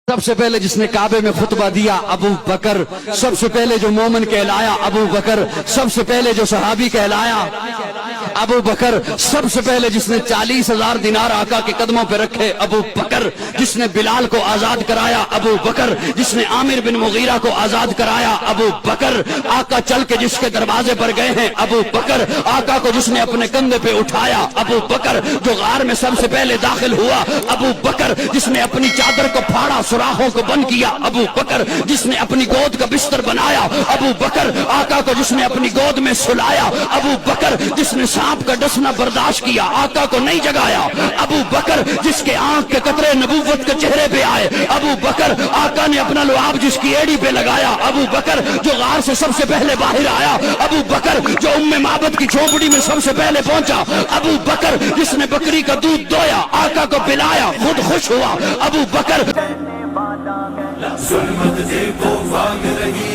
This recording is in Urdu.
سب سے پہلے جس نے کعبے میں خطبہ دیا ابو بکر، سب سے پہلے جو مومن کہلایا ابو بکر، سب سے پہلے جو صحابی کہلایا ابو بکر، سب سے پہلے جس نے 40,000 دینار آقا کے قدموں پہ رکھے ابو بکر، جس نے بلال کو آزاد کرایا ابو بکر، جس نے عامر بن مغیرہ کو آزاد کرایا ابو بکر، آقا چل کے جس کے دروازے پر گئے ہیں ابو بکر، آقا کو جس نے اپنے کندھے پہ اٹھایا ابو بکر، جو غار میں سب سے پہلے داخل ہوا ابو بکر، جس نے اپنی چادر کو پھاڑا سوراخوں کو بند کیا ابو بکر، جس نے اپنی گود کا بستر بنایا ابو بکر، آقا کو جس نے اپنی گود میں سلایا ابو بکر، جس نے سانپ کا ڈسنا برداشت کیا آقا کو نہیں جگایا ابو بکر، جس کے آنکھ کے قطرے نبوت کے چہرے پہ آئے ابو بکر، آقا نے اپنا لعاب جس کی ایڑی پہ لگایا ابو بکر، جو غار سے سب سے پہلے باہر آیا ابو بکر، جو معبد کی جھونپڑی میں سب سے پہلے پہنچا ابو بکر، جس نے بکری کا دودھ دویا آقا کو پلایا خود خوش ہوا ابو بکر۔ ظلمت دیکھو بھاگ رہی